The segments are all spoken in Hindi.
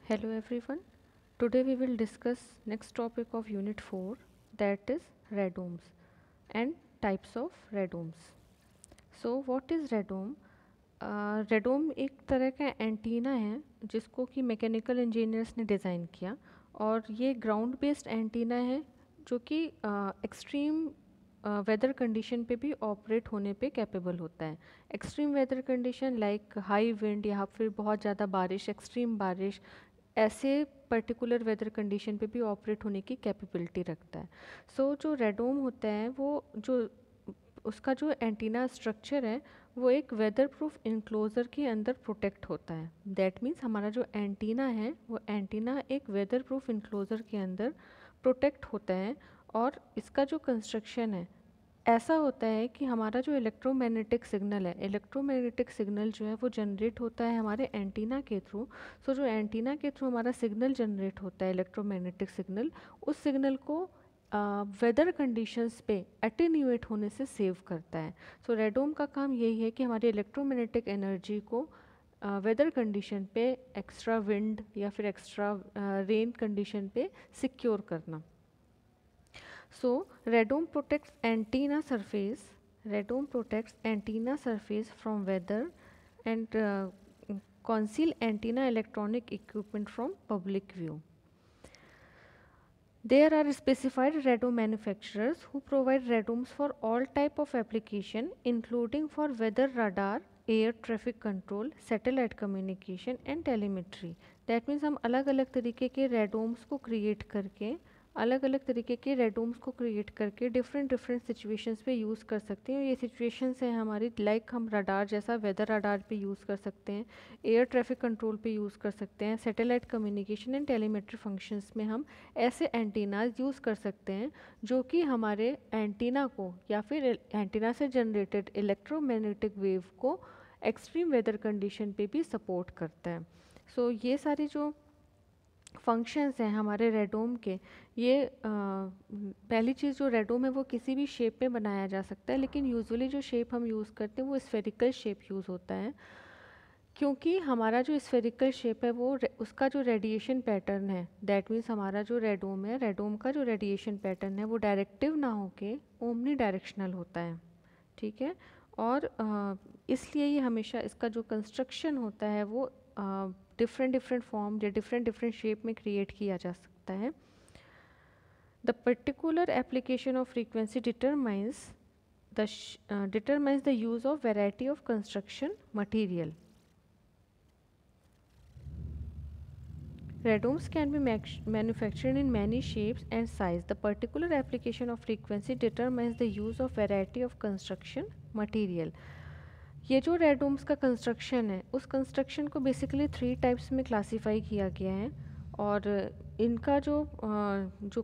Hello everyone. Today we will discuss next topic of unit 4, that is radomes and types of radomes. So what is radome? Radome एक तरह का एंटीना है जिसको कि मैकेनिकल इंजीनियर्स ने डिज़ाइन किया और ये ग्राउंड बेस्ड एंटीना है जो कि एक्सट्रीम वेदर कंडीशन पे भी ऑपरेट होने पे कैपेबल होता है। Extreme weather condition like high wind या फिर बहुत ज़्यादा बारिश, एक्सट्रीम बारिश, ऐसे पर्टिकुलर वेदर कंडीशन पे भी ऑपरेट होने की कैपेबिलिटी रखता है। सो जो रेडोम होता है वो जो उसका जो एंटीना स्ट्रक्चर है वो एक वेदर प्रूफ इंक्लोजर के अंदर प्रोटेक्ट होता है। दैट मीन्स हमारा जो एंटीना है वो एंटीना एक वेदर प्रूफ इंक्लोजर के अंदर प्रोटेक्ट होता है और इसका जो कंस्ट्रक्शन है ऐसा होता है कि हमारा जो इलेक्ट्रोमैग्नेटिक सिग्नल जो है वो जनरेट होता है हमारे एंटीना के थ्रू। सो जो एंटीना के थ्रू हमारा सिग्नल जनरेट होता है इलेक्ट्रोमैग्नेटिक सिग्नल, उस सिग्नल को वेदर कंडीशंस पे एटेन्यूएट होने से सेव करता है। सो रेडोम का काम यही है कि हमारी इलेक्ट्रोमैग्नेटिक एनर्जी को वेदर कंडीशन पे, एक्स्ट्रा विंड या फिर एक्स्ट्रा रेन कंडीशन पे सिक्योर करना। So radome protects antenna surface. Radome protects antenna surface from weather and conceal antenna electronic equipment from public view. There are specified radome manufacturers who provide radomes for all type of application, including for weather radar, air traffic control, satellite communication and telemetry. That means हम अलग अलग तरीके के radomes को create करके डिफरेंट सिचुएशंस पे यूज़ कर सकते हैं। ये सिचुएशंस हैं हमारी लाइक हम रडार जैसा वेदर रडार पे यूज़ कर सकते हैं, एयर ट्रैफिक कंट्रोल पे यूज़ कर सकते हैं, satellite communication and telemetry functions में हम ऐसे एंटीनाज यूज़ कर सकते हैं जो कि हमारे एंटीना को या फिर एंटीना से जनरेटेड इलेक्ट्रोमैग्नेटिक वेव को एक्सट्रीम वेदर कंडीशन पे भी सपोर्ट करता है। सो ये सारी जो फंक्शंस हैं हमारे रेडोम के, ये पहली चीज़ जो रेडोम है वो किसी भी शेप में बनाया जा सकता है, लेकिन यूजुअली जो शेप हम यूज़ करते हैं वो स्फेरिकल शेप यूज़ होता है, क्योंकि हमारा जो स्फेरिकल शेप है वो उसका जो रेडिएशन पैटर्न है, दैट मीन्स हमारा जो रेडोम है, रेडोम का जो रेडिएशन पैटर्न है वो डायरेक्टिव ना होके ओमनी डायरेक्शनल होता है। ठीक है, और इसलिए ये हमेशा इसका जो कंस्ट्रक्शन होता है वो डिफरेंट फॉर्म या डिफरेंट शेप में क्रिएट किया जा सकता है। The particular application of frequency determines the use of variety of construction material. Radomes can be manufactured in many shapes and size. The particular application of frequency determines the use of variety of construction material. ये जो रेडोम्स का कंस्ट्रक्शन है उस कंस्ट्रक्शन को बेसिकली 3 टाइप्स में क्लासीफाई किया गया है और इनका जो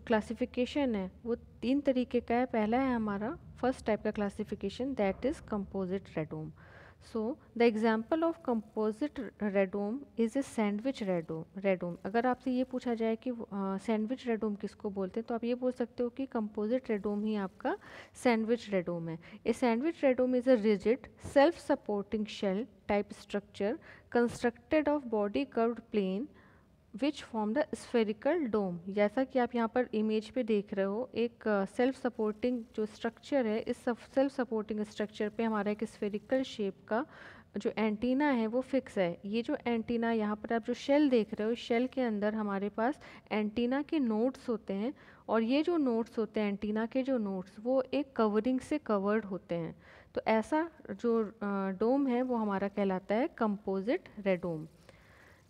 क्लासिफिकेशन है वो 3 तरीके का है। पहला है हमारा फर्स्ट टाइप का classification, that is composite radome. So the example of composite radome is a sandwich radome. अगर आपसे ये पूछा जाए कि सैंडविच रेडोम किसको बोलते हैं तो आप ये बोल सकते हो कि कंपोजिट रेडोम ही आपका सैंडविच रेडोम है। A sandwich radome is a rigid self supporting shell type structure constructed of body curved plane which form the spherical dome. जैसा कि आप यहाँ पर इमेज पे देख रहे हो, एक सेल्फ सपोर्टिंग जो स्ट्रक्चर है, इस सेल्फ सपोर्टिंग स्ट्रक्चर पे हमारा एक स्फेरिकल शेप का जो एंटीना है वो फिक्स है। ये जो एंटीना यहाँ पर आप जो शेल देख रहे हो, शेल के अंदर हमारे पास एंटीना के नोड्स होते हैं और ये जो नोड्स होते हैं एंटीना के जो नोड्स वो एक कवरिंग से कवर्ड होते हैं। तो ऐसा जो डोम है वो हमारा कहलाता है कंपोजिट रेडोम।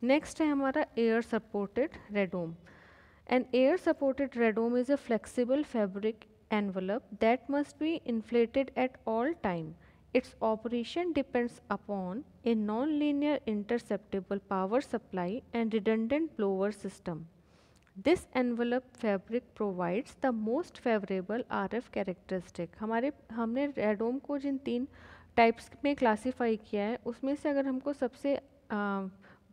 नेक्स्ट है हमारा air supported radome. An air supported radome is a flexible fabric envelope that must be inflated at all time. Its operation depends upon a non-linear interceptable power supply and redundant blower system. This envelope fabric provides the most favorable RF characteristic. हमने रेडोम को जिन 3 टाइप्स में क्लासीफाई किया है उसमें से अगर हमको सबसे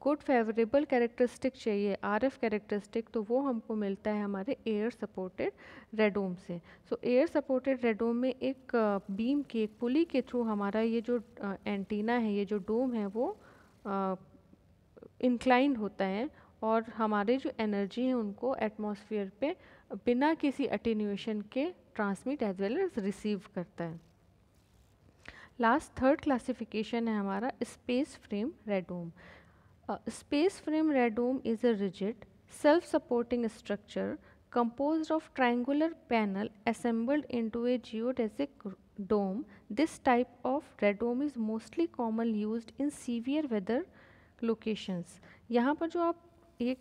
गुड फेवरेबल कैरेक्टरिस्टिक चाहिए RF कैरेक्टरिस्टिक तो वो हमको मिलता है हमारे एयर सपोर्टेड रेडोम से। सो एयर सपोर्टेड रेडोम में एक बीम के एक पुली के थ्रू हमारा ये जो एंटीना है, ये जो डोम है वो इंक्लाइंड होता है और हमारे जो एनर्जी है उनको एटमॉस्फेयर पे बिना किसी अटेन्यूएशन के transmit as well as receive करता है। लास्ट थर्ड क्लासिफिकेशन है हमारा space frame radome. Space frame radome is a rigid self supporting structure composed of triangular panel assembled into a geodesic dome. This type of radome is mostly commonly used in severe weather locations. यहाँ पर जो आप एक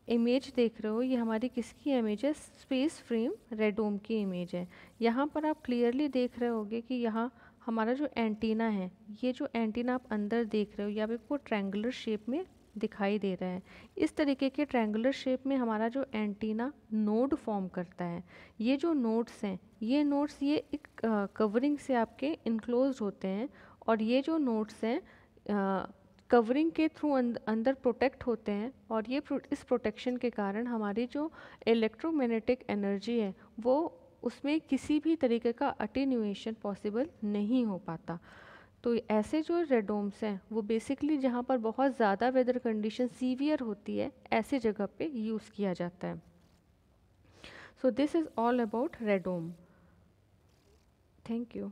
इमेज देख रहे हो ये हमारी किसकी इमेज है, स्पेस फ्रेम रेडोम की इमेज है। यहाँ पर आप क्लियरली देख रहे होगे कि यहाँ हमारा जो एंटीना है, ये जो एंटीना आप अंदर देख रहे हो यहाँ पे आपको ट्रायंगुलर शेप में दिखाई दे रहा है। इस तरीके के ट्रायंगुलर शेप में हमारा जो एंटीना नोड फॉर्म करता है, ये जो नोड्स हैं ये नोड्स ये एक कवरिंग से आपके इनक्लोज होते हैं और ये जो नोड्स हैं कवरिंग के थ्रू अंदर प्रोटेक्ट होते हैं और ये इस प्रोटेक्शन के कारण हमारी जो इलेक्ट्रोमैग्नेटिक एनर्जी है वो उसमें किसी भी तरीके का अटेन्यूएशन पॉसिबल नहीं हो पाता। तो ऐसे जो रेडोम्स हैं वो बेसिकली जहाँ पर बहुत ज़्यादा वेदर कंडीशन सीवियर होती है ऐसे जगह पे यूज़ किया जाता है। So this is all about radome. Thank you.